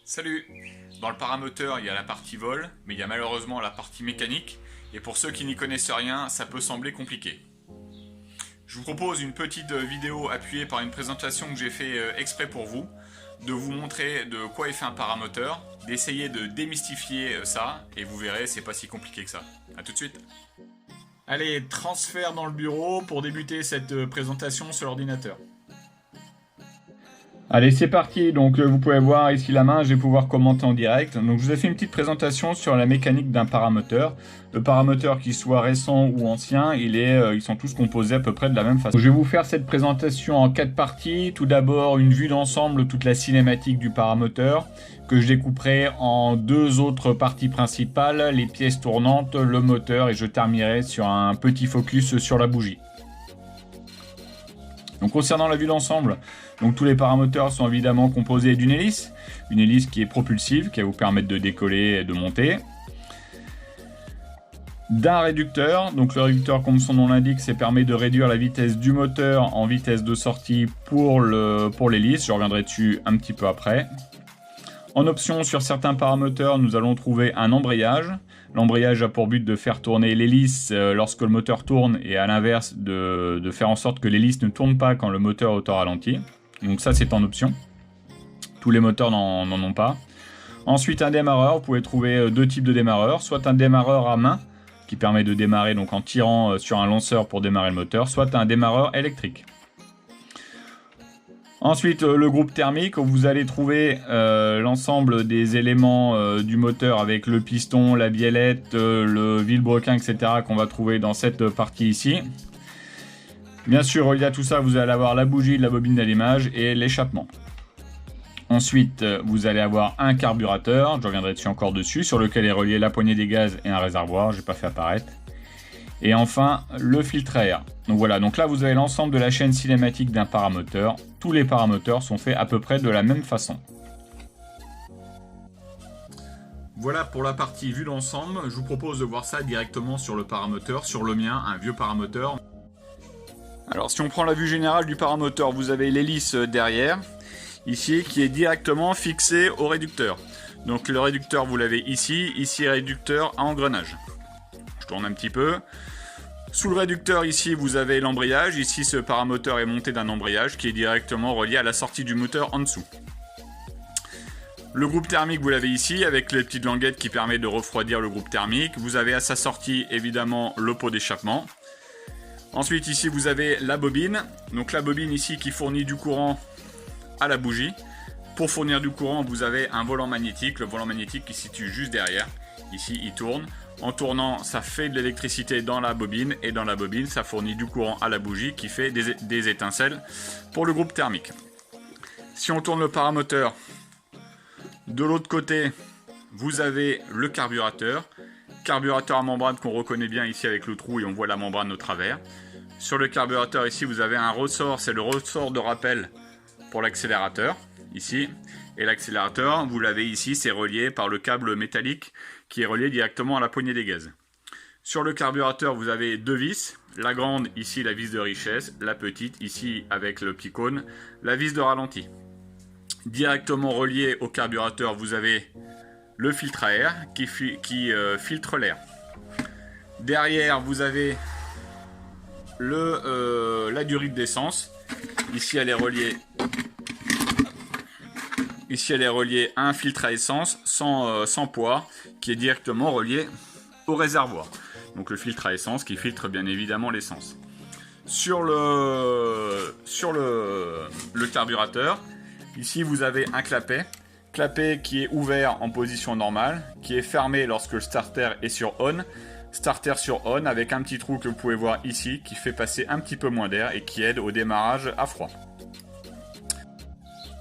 Salut! Dans le paramoteur, il y a la partie vol, mais il y a malheureusement la partie mécanique, et pour ceux qui n'y connaissent rien, ça peut sembler compliqué. Je vous propose une petite vidéo appuyée par une présentation que j'ai fait exprès pour vous, de vous montrer de quoi est fait un paramoteur, d'essayer de démystifier ça, et vous verrez, c'est pas si compliqué que ça. A tout de suite! Allez, transfert dans le bureau pour débuter cette présentation sur l'ordinateur. Allez, c'est parti. Donc, vous pouvez voir ici la main, je vais pouvoir commenter en direct. Donc, je vous ai fait une petite présentation sur la mécanique d'un paramoteur. Le paramoteur, qu'il soit récent ou ancien, ils sont tous composés à peu près de la même façon. Donc, je vais vous faire cette présentation en 4 parties. Tout d'abord, une vue d'ensemble, toute la cinématique du paramoteur, que je découperai en 2 autres parties principales, les pièces tournantes, le moteur, et je terminerai sur un petit focus sur la bougie. Donc concernant la vue d'ensemble, donc tous les paramoteurs sont évidemment composés d'une hélice qui est propulsive, qui va vous permettre de décoller et de monter. D'un réducteur, donc le réducteur comme son nom l'indique, ça permet de réduire la vitesse du moteur en vitesse de sortie pour l'hélice, je reviendrai dessus un petit peu après. En option, sur certains paramoteurs, nous allons trouver un embrayage. L'embrayage a pour but de faire tourner l'hélice lorsque le moteur tourne et à l'inverse de faire en sorte que l'hélice ne tourne pas quand le moteur est au ralenti. Donc ça c'est en option. Tous les moteurs n'en ont pas. Ensuite un démarreur, vous pouvez trouver 2 types de démarreurs. Soit un démarreur à main qui permet de démarrer donc en tirant sur un lanceur pour démarrer le moteur, soit un démarreur électrique. Ensuite, le groupe thermique, où vous allez trouver l'ensemble des éléments du moteur avec le piston, la biellette, le vilebrequin, etc. qu'on va trouver dans cette partie ici. Bien sûr, relié à tout ça, vous allez avoir la bougie, la bobine d'allumage et l'échappement. Ensuite, vous allez avoir un carburateur, je reviendrai dessus encore dessus, sur lequel est relié la poignée des gaz et un réservoir, je n'ai pas fait apparaître. Et enfin, le filtre à air. Donc voilà, donc là vous avez l'ensemble de la chaîne cinématique d'un paramoteur. Tous les paramoteurs sont faits à peu près de la même façon. Voilà pour la partie vue d'ensemble. Je vous propose de voir ça directement sur le paramoteur, sur le mien, un vieux paramoteur. Alors si on prend la vue générale du paramoteur, vous avez l'hélice derrière, ici, qui est directement fixée au réducteur. Donc le réducteur vous l'avez ici, réducteur à engrenage. Je tourne un petit peu. Sous le réducteur ici vous avez l'embrayage, ici ce paramoteur est monté d'un embrayage qui est directement relié à la sortie du moteur en dessous. Le groupe thermique vous l'avez ici avec les petites languettes qui permettent de refroidir le groupe thermique. Vous avez à sa sortie évidemment le pot d'échappement. Ensuite ici vous avez la bobine, donc la bobine ici qui fournit du courant à la bougie. Pour fournir du courant vous avez un volant magnétique, le volant magnétique qui se situe juste derrière, ici il tourne. En tournant, ça fait de l'électricité dans la bobine et dans la bobine, ça fournit du courant à la bougie qui fait des étincelles pour le groupe thermique. Si on tourne le paramoteur, de l'autre côté, vous avez le carburateur. Carburateur à membrane qu'on reconnaît bien ici avec le trou et on voit la membrane au travers. Sur le carburateur ici, vous avez un ressort, c'est le ressort de rappel pour l'accélérateur, ici. Et l'accélérateur, vous l'avez ici, c'est relié par le câble métallique qui est relié directement à la poignée des gaz. Sur le carburateur, vous avez 2 vis. La grande, ici, la vis de richesse. La petite, ici, avec le petit cône, la vis de ralenti. Directement relié au carburateur, vous avez le filtre à air qui filtre l'air. Derrière, vous avez la durite d'essence. Ici, elle est reliée à un filtre à essence sans poids qui est directement relié au réservoir. Donc le filtre à essence qui filtre bien évidemment l'essence. Sur le carburateur, ici vous avez un clapet qui est ouvert en position normale, qui est fermé lorsque le starter est sur on. Starter sur on avec un petit trou que vous pouvez voir ici qui fait passer un petit peu moins d'air et qui aide au démarrage à froid.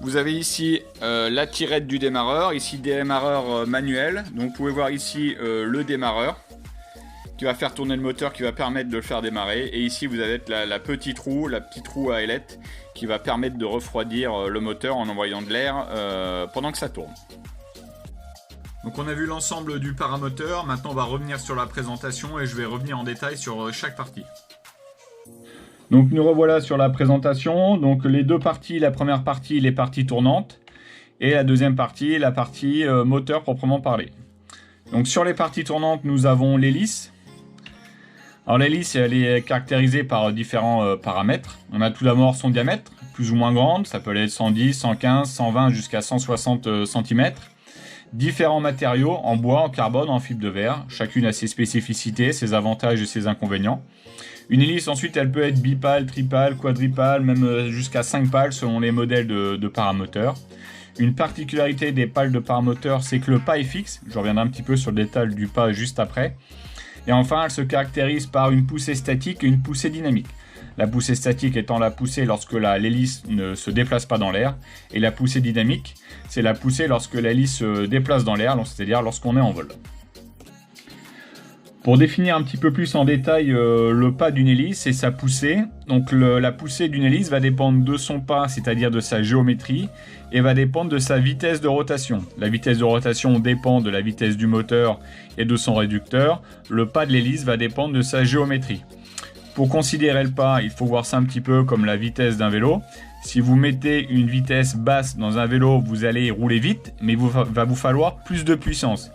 Vous avez ici la tirette du démarreur, ici démarreur manuel. Donc vous pouvez voir ici le démarreur qui va faire tourner le moteur, qui va permettre de le faire démarrer. Et ici vous avez la petite roue à ailette qui va permettre de refroidir le moteur en envoyant de l'air pendant que ça tourne. Donc on a vu l'ensemble du paramoteur, maintenant on va revenir sur la présentation et je vais revenir en détail sur chaque partie. Donc nous revoilà sur la présentation. Donc les 2 parties, la première partie, les parties tournantes, et la deuxième partie, la partie moteur proprement parlé. Donc sur les parties tournantes, nous avons l'hélice. Alors l'hélice, elle est caractérisée par différents paramètres. On a tout d'abord son diamètre, plus ou moins grande, ça peut être 110, 115, 120 jusqu'à 160 cm. Différents matériaux, en bois, en carbone, en fibre de verre. Chacune a ses spécificités, ses avantages et ses inconvénients. Une hélice, ensuite, elle peut être bipale, tripale, quadripale, même jusqu'à 5 pales selon les modèles de paramoteurs. Une particularité des pales de paramoteur, c'est que le pas est fixe. Je reviendrai un petit peu sur le détail du pas juste après. Et enfin, elle se caractérise par une poussée statique et une poussée dynamique. La poussée statique étant la poussée lorsque l'hélice ne se déplace pas dans l'air. Et la poussée dynamique, c'est la poussée lorsque l'hélice se déplace dans l'air, c'est-à-dire lorsqu'on est en vol. Pour définir un petit peu plus en détail le pas d'une hélice et sa poussée, donc la poussée d'une hélice va dépendre de son pas, c'est-à-dire de sa géométrie, et va dépendre de sa vitesse de rotation. La vitesse de rotation dépend de la vitesse du moteur et de son réducteur. Le pas de l'hélice va dépendre de sa géométrie. Pour considérer le pas, il faut voir ça un petit peu comme la vitesse d'un vélo. Si vous mettez une vitesse basse dans un vélo, vous allez rouler vite, mais il va vous falloir plus de puissance.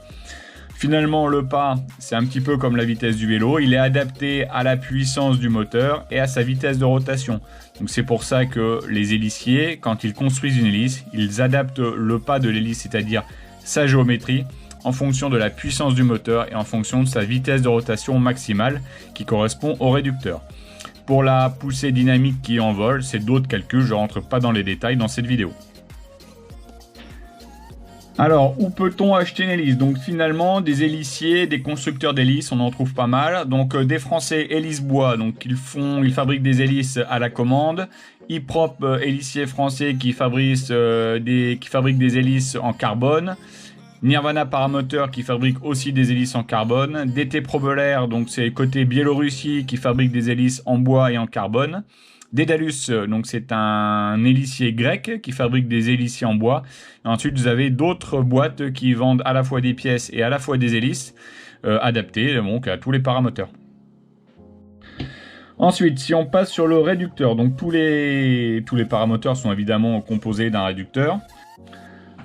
Finalement, le pas, c'est un petit peu comme la vitesse du vélo. Il est adapté à la puissance du moteur et à sa vitesse de rotation. Donc c'est pour ça que les héliциers, quand ils construisent une hélice, ils adaptent le pas de l'hélice, c'est-à-dire sa géométrie, en fonction de la puissance du moteur et en fonction de sa vitesse de rotation maximale qui correspond au réducteur. Pour la poussée dynamique qui est en vol, c'est d'autres calculs, je ne rentre pas dans les détails dans cette vidéo. Alors, où peut-on acheter une hélice? Donc finalement, des héliciers, des constructeurs d'hélices, on en trouve pas mal. Donc des Français Hélice Bois, donc ils fabriquent des hélices à la commande. Hyprop, hélicier français qui fabrique des hélices en carbone. Nirvana Paramoteur qui fabrique aussi des hélices en carbone. DT Probeller, donc c'est côté Biélorussie qui fabrique des hélices en bois et en carbone. Dédalus, donc c'est un hélicier grec qui fabrique des héliciers en bois. Et ensuite, vous avez d'autres boîtes qui vendent à la fois des pièces et à la fois des hélices adaptées donc, à tous les paramoteurs. Ensuite, si on passe sur le réducteur, donc tous les paramoteurs sont évidemment composés d'un réducteur.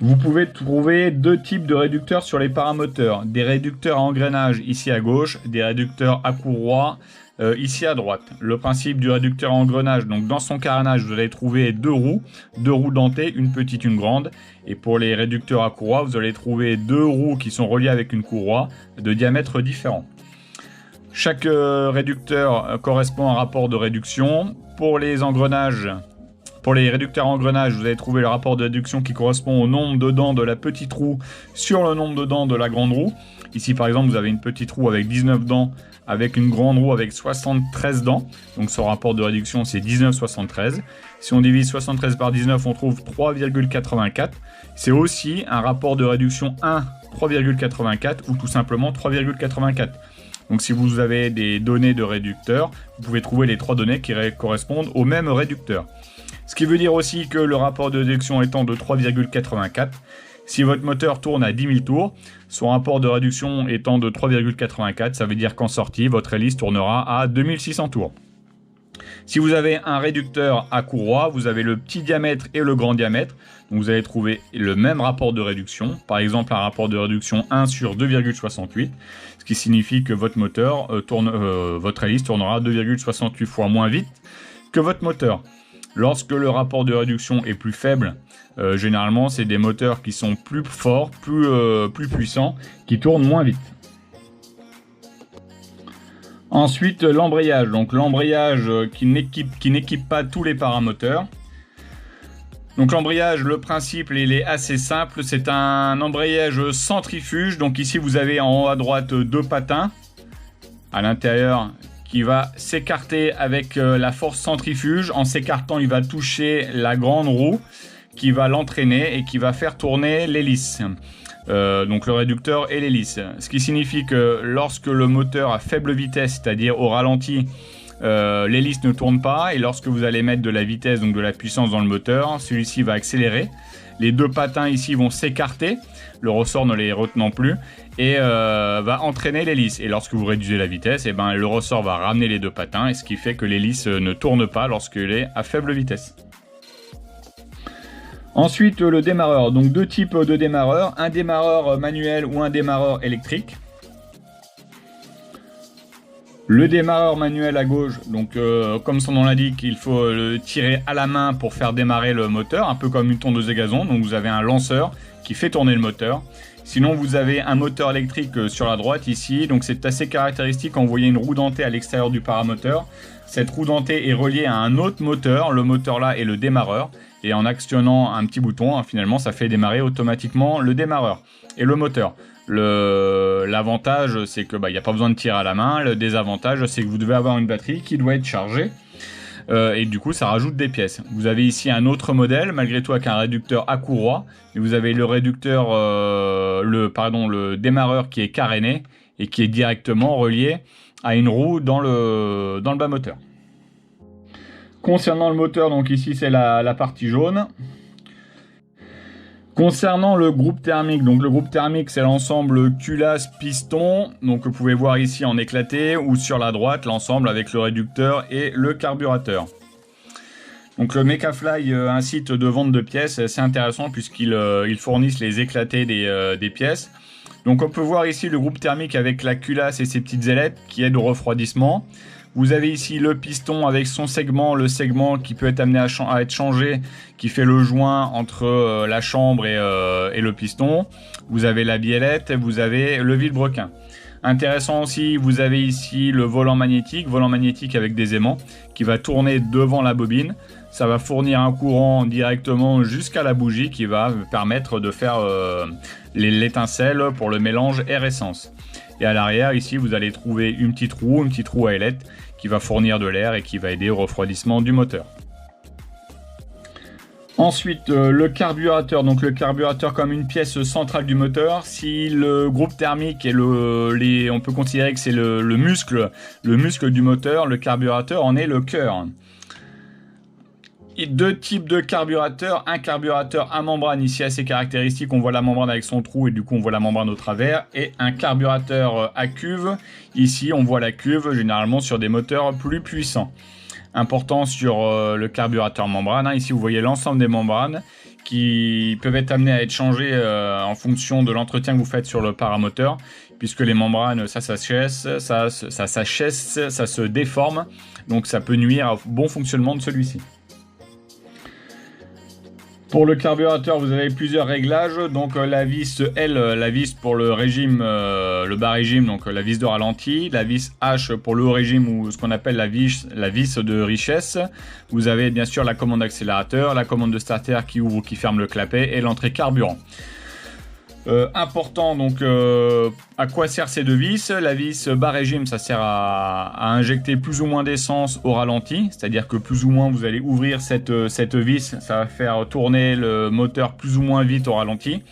Vous pouvez trouver deux types de réducteurs sur les paramoteurs. Des réducteurs à engrenage ici à gauche, des réducteurs à courroie ici à droite. Le principe du réducteur à engrenage, donc dans son carénage, vous allez trouver deux roues dentées, une petite, une grande. Et pour les réducteurs à courroie, vous allez trouver deux roues qui sont reliées avec une courroie de diamètre différent. Chaque réducteur correspond à un rapport de réduction. Pour les réducteurs à engrenage, vous allez trouver le rapport de réduction qui correspond au nombre de dents de la petite roue sur le nombre de dents de la grande roue. Ici, par exemple, vous avez une petite roue avec 19 dents, avec une grande roue avec 73 dents. Donc, son rapport de réduction, c'est 19,73. Si on divise 73 par 19, on trouve 3,84. C'est aussi un rapport de réduction 1, 3,84 ou tout simplement 3,84. Donc, si vous avez des données de réducteur, vous pouvez trouver les trois données qui correspondent au même réducteur. Ce qui veut dire aussi que le rapport de réduction étant de 3,84, si votre moteur tourne à 10 000 tours, son rapport de réduction étant de 3,84, ça veut dire qu'en sortie, votre hélice tournera à 2600 tours. Si vous avez un réducteur à courroie, vous avez le petit diamètre et le grand diamètre. Donc vous allez trouver le même rapport de réduction. Par exemple, un rapport de réduction 1 sur 2,68, ce qui signifie que votre votre hélice tournera 2,68 fois moins vite que votre moteur. Lorsque le rapport de réduction est plus faible, généralement c'est des moteurs qui sont plus forts, plus puissants, qui tournent moins vite. Ensuite, l'embrayage. Donc l'embrayage qui n'équipe pas tous les paramoteurs. Donc l'embrayage, le principe il est assez simple. C'est un embrayage centrifuge. Donc ici vous avez en haut à droite deux patins à l'intérieur qui va s'écarter avec la force centrifuge. En s'écartant, il va toucher la grande roue qui va l'entraîner et qui va faire tourner l'hélice. Donc le réducteur et l'hélice. Ce qui signifie que lorsque le moteur à faible vitesse, c'est-à-dire au ralenti, l'hélice ne tourne pas, et lorsque vous allez mettre de la vitesse, donc de la puissance dans le moteur, celui-ci va accélérer. Les deux patins ici vont s'écarter, le ressort ne les retenant plus, et va entraîner l'hélice. Et lorsque vous réduisez la vitesse, le ressort va ramener les deux patins, et ce qui fait que l'hélice ne tourne pas lorsqu'elle est à faible vitesse. Ensuite, le démarreur. Donc deux types de démarreurs, un démarreur manuel ou un démarreur électrique. Le démarreur manuel à gauche, donc comme son nom l'indique, il faut le tirer à la main pour faire démarrer le moteur, un peu comme une tondeuse à gazon. Donc vous avez un lanceur qui fait tourner le moteur. Sinon vous avez un moteur électrique sur la droite ici, donc c'est assez caractéristique quand vous voyez une roue dentée à l'extérieur du paramoteur. Cette roue dentée est reliée à un autre moteur, le moteur là est le démarreur. Et en actionnant un petit bouton, finalement ça fait démarrer automatiquement le démarreur et le moteur. L'avantage, c'est que il n'y a pas besoin de tirer à la main. Le désavantage, c'est que vous devez avoir une batterie qui doit être chargée. Et du coup, ça rajoute des pièces. Vous avez ici un autre modèle, malgré tout avec un réducteur à courroie. Et vous avez le réducteur, le démarreur qui est caréné et qui est directement relié à une roue dans le bas moteur. Concernant le moteur, donc ici c'est la partie jaune. Concernant le groupe thermique, donc le groupe thermique c'est l'ensemble culasse-piston, donc vous pouvez voir ici en éclaté, ou sur la droite l'ensemble avec le réducteur et le carburateur. Donc le Mecafly, un site de vente de pièces, c'est intéressant puisqu'ils fournissent les éclatés des pièces. Donc on peut voir ici le groupe thermique avec la culasse et ses petites ailettes qui aident au refroidissement. Vous avez ici le piston avec son segment, le segment qui peut être amené à être changé, qui fait le joint entre la chambre et le piston. Vous avez la biellette, vous avez le vilebrequin. Intéressant aussi, vous avez ici le volant magnétique avec des aimants, qui va tourner devant la bobine. Ça va fournir un courant directement jusqu'à la bougie qui va permettre de faire l'étincelle pour le mélange air-essence. Et à l'arrière, ici, vous allez trouver une petite roue à ailette qui va fournir de l'air et qui va aider au refroidissement du moteur. Ensuite, le carburateur. Donc le carburateur comme une pièce centrale du moteur. Si le groupe thermique est on peut considérer que c'est le muscle du moteur, le carburateur en est le cœur. Et deux types de carburateurs, un carburateur à membrane ici assez caractéristique, on voit la membrane avec son trou et du coup on voit la membrane au travers, et un carburateur à cuve, ici on voit la cuve généralement sur des moteurs plus puissants. Important sur le carburateur membrane, ici vous voyez l'ensemble des membranes qui peuvent être amenées à être changées en fonction de l'entretien que vous faites sur le paramoteur, puisque les membranes ça s'achèsse, ça se déforme, donc ça peut nuire au bon fonctionnement de celui-ci. Pour le carburateur, vous avez plusieurs réglages. Donc la vis L, la vis pour le régime, le bas régime, donc la vis de ralenti. La vis H pour le haut régime ou ce qu'on appelle la vis de richesse. Vous avez bien sûr la commande d'accélérateur, la commande de starter qui ouvre ou qui ferme le clapet et l'entrée carburant. Important, donc à quoi servent ces deux vis? La vis bas régime, ça sert à injecter plus ou moins d'essence au ralenti, c'est-à-dire que plus ou moins vous allez ouvrir cette vis, ça va faire tourner le moteur plus ou moins vite au ralenti.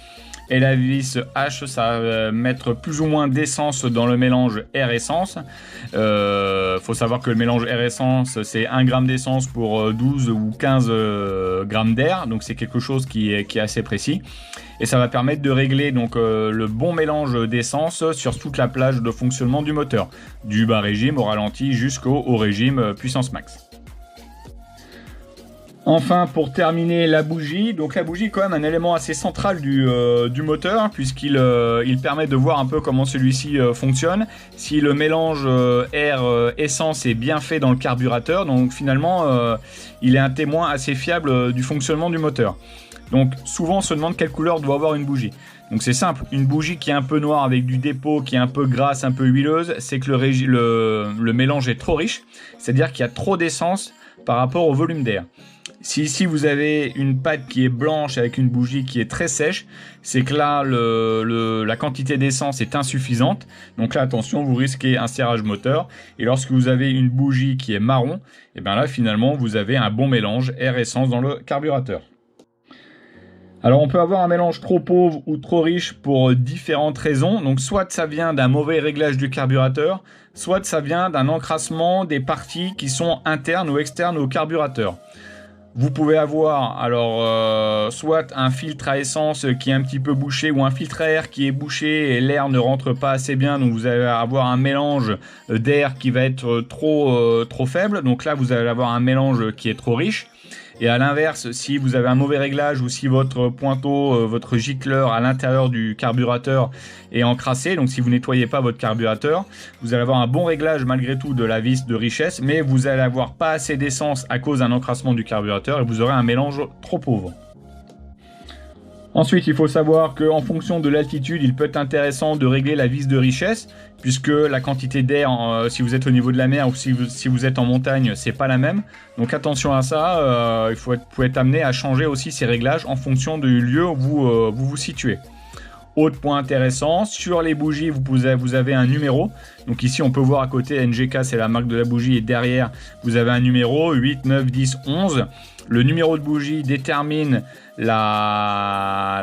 Et la vis H, ça va mettre plus ou moins d'essence dans le mélange air-essence. Faut savoir que le mélange air-essence, c'est 1 g d'essence pour 12 ou 15 grammes d'air. Donc c'est quelque chose qui est assez précis. Et ça va permettre de régler donc, le bon mélange d'essence sur toute la plage de fonctionnement du moteur. Du bas régime au ralenti jusqu'au haut régime puissance max. Enfin, pour terminer, la bougie. Donc la bougie est quand même un élément assez central du moteur, puisqu'il permet de voir un peu comment celui-ci fonctionne. Si le mélange air-essence est bien fait dans le carburateur, donc finalement, il est un témoin assez fiable du fonctionnement du moteur. Donc souvent, on se demande quelle couleur doit avoir une bougie. Donc c'est simple, une bougie qui est un peu noire avec du dépôt, qui est un peu grasse, un peu huileuse, c'est que le mélange est trop riche, c'est-à-dire qu'il y a trop d'essence par rapport au volume d'air. Si ici vous avez une pâte qui est blanche avec une bougie qui est très sèche, c'est que là la quantité d'essence est insuffisante. Donc là attention, vous risquez un serrage moteur. Et lorsque vous avez une bougie qui est marron, et bien là finalement vous avez un bon mélange air-essence dans le carburateur. Alors on peut avoir un mélange trop pauvre ou trop riche pour différentes raisons. Donc soit ça vient d'un mauvais réglage du carburateur, soit ça vient d'un encrassement des parties qui sont internes ou externes au carburateur. Vous pouvez avoir alors soit un filtre à essence qui est un petit peu bouché ou un filtre à air qui est bouché et l'air ne rentre pas assez bien, donc vous allez avoir un mélange d'air qui va être trop faible, donc là vous allez avoir un mélange qui est trop riche. Et à l'inverse, si vous avez un mauvais réglage ou si votre pointeau, votre gicleur à l'intérieur du carburateur est encrassé, donc si vous nettoyez pas votre carburateur, vous allez avoir un bon réglage malgré tout de la vis de richesse, mais vous allez avoir pas assez d'essence à cause d'un encrassement du carburateur et vous aurez un mélange trop pauvre. Ensuite, il faut savoir qu'en fonction de l'altitude, il peut être intéressant de régler la vis de richesse, puisque la quantité d'air, si vous êtes au niveau de la mer ou si vous êtes en montagne, c'est pas la même. Donc attention à ça, vous pouvez être amené à changer aussi ces réglages en fonction du lieu où vous situez. Autre point intéressant, sur les bougies, vous avez un numéro. Donc ici, on peut voir à côté, NGK, c'est la marque de la bougie, et derrière, vous avez un numéro, 8, 9, 10, 11. Le numéro de bougie détermine la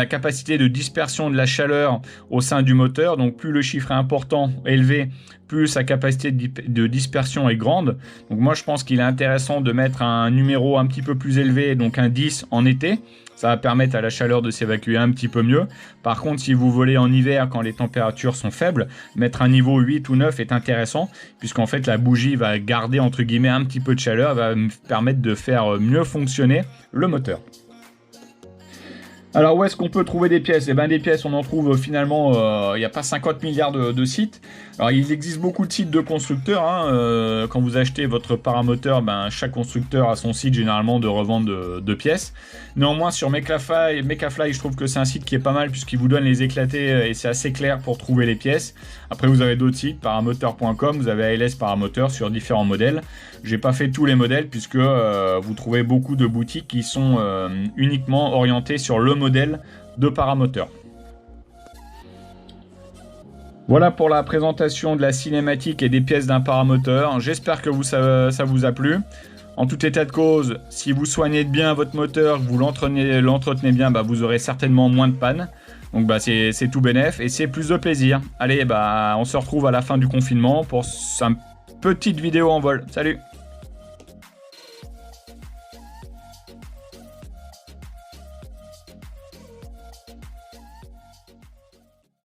capacité de dispersion de la chaleur au sein du moteur. Donc plus le chiffre est important, élevé, plus sa capacité de dispersion est grande. Donc moi, je pense qu'il est intéressant de mettre un numéro un petit peu plus élevé, donc un 10 en été. Ça va permettre à la chaleur de s'évacuer un petit peu mieux. Par contre, si vous volez en hiver quand les températures sont faibles, mettre un niveau 8 ou 9 est intéressant, puisqu'en fait la bougie va garder entre guillemets un petit peu de chaleur, va me permettre de faire mieux fonctionner le moteur. Alors où est-ce qu'on peut trouver des pièces? Eh bien des pièces, on en trouve finalement, il n'y a pas 50 milliards de sites. Alors il existe beaucoup de sites de constructeurs. Quand vous achetez votre paramoteur, chaque constructeur a son site généralement de revente de pièces. Néanmoins sur Mecafly, je trouve que c'est un site qui est pas mal puisqu'il vous donne les éclatés et c'est assez clair pour trouver les pièces. Après vous avez d'autres sites, paramoteur.com, vous avez ALS Paramoteur sur différents modèles. J'ai pas fait tous les modèles puisque vous trouvez beaucoup de boutiques qui sont uniquement orientées sur le modèle de paramoteur. Voilà pour la présentation de la cinématique et des pièces d'un paramoteur. J'espère que ça vous a plu. En tout état de cause, si vous soignez bien votre moteur, que vous l'entretenez bien, vous aurez certainement moins de panne. Donc c'est tout bénef et c'est plus de plaisir. Allez, on se retrouve à la fin du confinement pour une petite vidéo en vol. Salut!